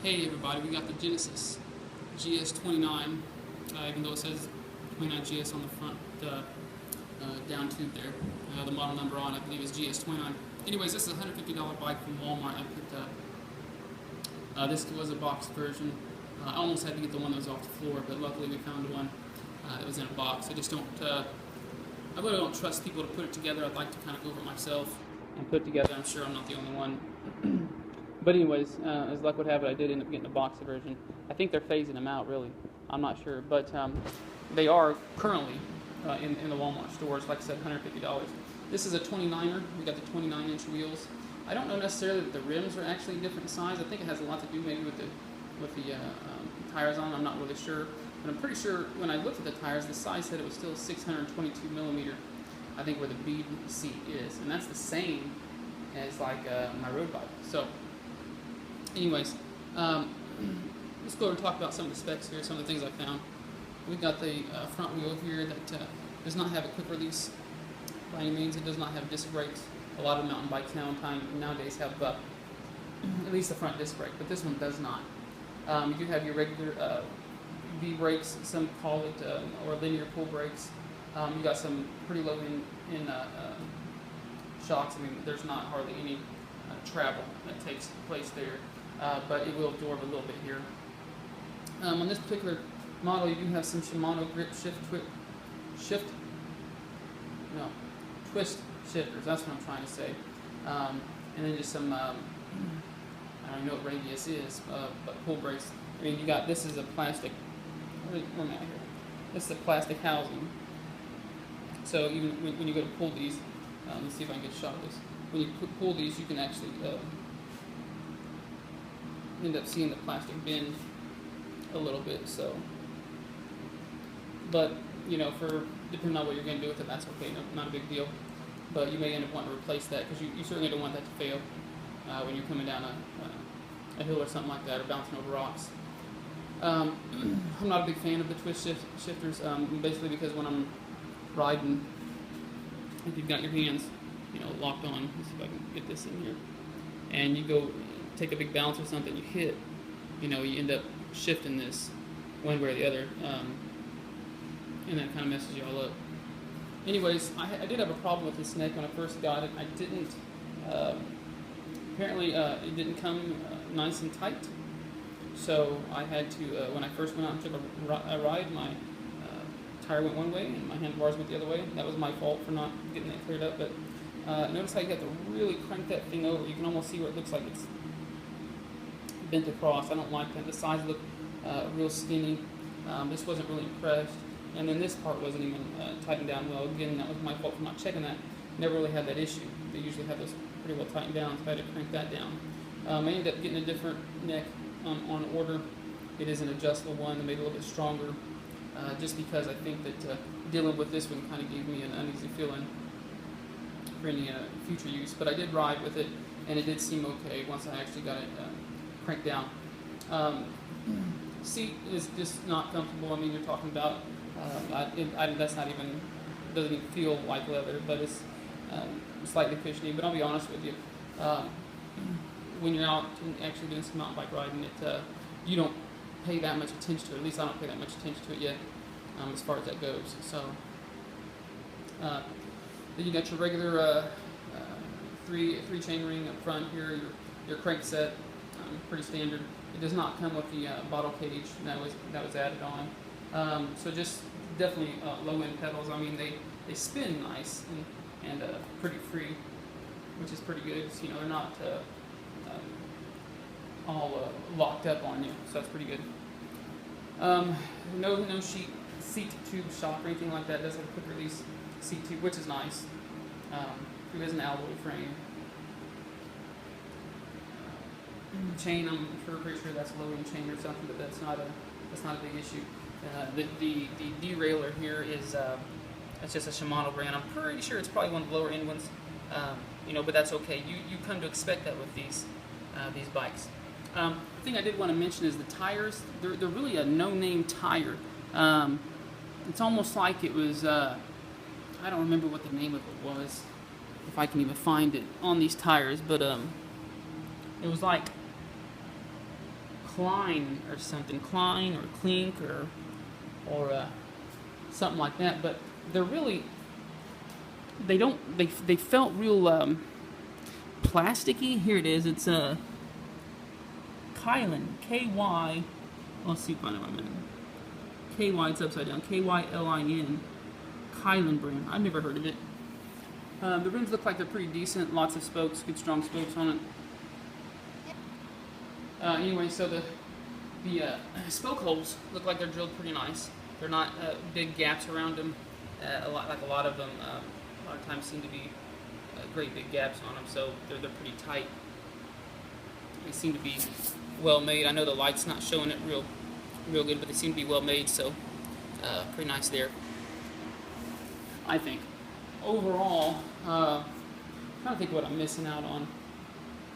Hey everybody, we got the Genesis GS29, even though it says 29GS on the front down tube there. The model number on, I believe, is GS29. Anyways, this is a $150 bike from Walmart I picked up. This was a box version. I almost had to get the one that was off the floor, but luckily we found one that was in a box. I just don't, I really don't trust people to put it together. I'd like to kind of go over it myself and put it together. I'm sure I'm not the only one. But anyways, as luck would have it, I did end up getting a box version. I think they're phasing them out, really. I'm not sure. But they are currently in the Walmart stores, like I said, $150. This is a 29er. We got the 29-inch wheels. I don't know necessarily that the rims are actually different size. I think it has a lot to do maybe with the tires on. I'm not really sure. But I'm pretty sure when I looked at the tires, the size said it was still 622 millimeter, I think, where the bead seat is. And that's the same as like my road bike. So anyways, let's go over and talk about some of the specs here, some of the things I found. We've got the front wheel here that does not have a quick release by any means. It does not have disc brakes. A lot of mountain bikes nowadays have at least the front disc brake, but this one does not. You do have your regular V brakes, some call it, or linear pull brakes. You got some pretty low in shocks. I mean, there's not hardly any travel that takes place there. But it will absorb a little bit here. On this particular model, you do have some Shimano grip twist shifters. That's what I'm trying to say. And then just some, I don't know what radius is, but pull brakes. I mean, this is a plastic. Where am I here? This is a plastic housing. So even when you go to pull these, let's see if I can get a shot of this. When you pull these, you can actually end up seeing the plastic bend a little bit. So, but for depending on what you're going to do with it, that's okay. Not a big deal. But you may end up wanting to replace that because you certainly don't want that to fail when you're coming down a hill or something like that, or bouncing over rocks. I'm not a big fan of the twist shifters, basically because when I'm riding, if you've got your hands locked on, let's see if I can get this in here, and you go take a big bounce or something, you hit, you end up shifting this one way or the other, and that kind of messes you all up. Anyways, I did have a problem with this neck when I first got it. I didn't, apparently it didn't come nice and tight, so I had to, when I first went out and took a ride, my tire went one way and my handlebars went the other way. That was my fault for not getting that cleared up, but notice how you have to really crank that thing over. You can almost see where it looks like it's bent across. I don't like that. The sides look real skinny. This wasn't really impressed. And then this part wasn't even tightened down well. Again, that was my fault for not checking that. Never really had that issue. They usually have those pretty well tightened down, so I had to crank that down. I ended up getting a different neck on order. It is an adjustable one. They made it a little bit stronger, just because I think that dealing with this one kind of gave me an uneasy feeling for any future use. But I did ride with it, and it did seem okay once I actually got it cranked down. Seat is just not comfortable. I mean, you're talking about that's not even, doesn't even feel like leather, but it's slightly cushiony. But I'll be honest with you, when you're out actually doing some mountain bike riding, you don't pay that much attention to it. At least I don't pay that much attention to it yet, as far as that goes. So then you got your regular three chain ring up front here. Your crank set, pretty standard. It does not come with the bottle cage that was added on. So just definitely low end pedals. I mean, they spin nice and pretty free, which is pretty good. So, they're not all locked up on you, so that's pretty good. No seat tube shock or anything like that. It does have a quick release seat tube, which is nice. It is an alloy frame. Chain, I'm pretty sure that's a low-end chain or something, but that's not a big issue. The derailleur here is it's just a Shimano brand. I'm pretty sure it's probably one of the lower end ones, but that's okay. You come to expect that with these bikes. The thing I did want to mention is the tires. They're really a no-name tire. It's almost like it was. I don't remember what the name of it was, if I can even find it on these tires, but it was like Klein or something, Klein or Klink or something like that. But they're really, they felt real plasticky. Here it is. It's a Kylin, K-Y. Let's see if I know what I meant. K-Y, it's upside down. K-Y-L-I-N. Kylin brand. I've never heard of it. The rims look like they're pretty decent. Lots of spokes, good strong spokes on it. Anyway, so the spoke holes look like they're drilled pretty nice. They're not big gaps around them. A lot of them, a lot of times seem to be great big gaps on them. So they're pretty tight. They seem to be well made. I know the light's not showing it real good, but they seem to be well made. So pretty nice there, I think. Overall, trying to think what I'm missing out on.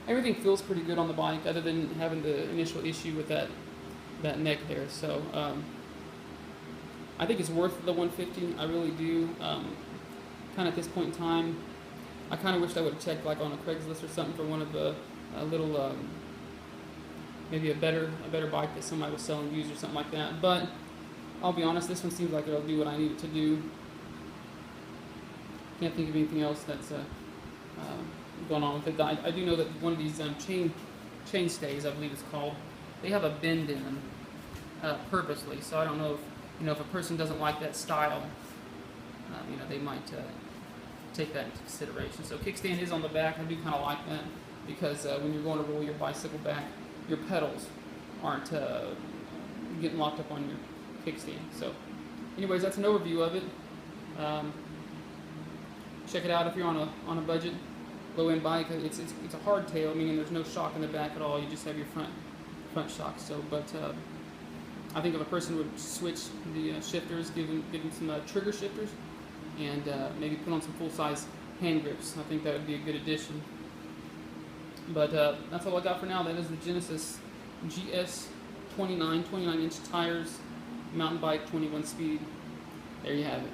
Everything feels pretty good on the bike, other than having the initial issue with that neck there. So I think it's worth the 150. I really do. Kind of at this point in time, I kind of wished I would have checked like on a Craigslist or something for one of the little maybe a better bike that somebody was selling used or something like that. But I'll be honest, this one seems like it'll do what I need it to do. Can't think of anything else that's going on with it. I do know that one of these chain stays, I believe it's called, they have a bend in them purposely. So I don't know if a person doesn't like that style, they might take that into consideration. So kickstand is on the back. I do kind of like that because when you're going to roll your bicycle back, your pedals aren't getting locked up on your kickstand. So, anyways, that's an overview of it. Check it out if you're on a budget, low-end bike. It's a hardtail, meaning there's no shock in the back at all. You just have your front shock. So, but I think if a person would switch the shifters, give them some trigger shifters, and maybe put on some full-size hand grips, I think that would be a good addition. But that's all I got for now. That is the Genesis GS29, 29-inch tires, mountain bike, 21 speed. There you have it.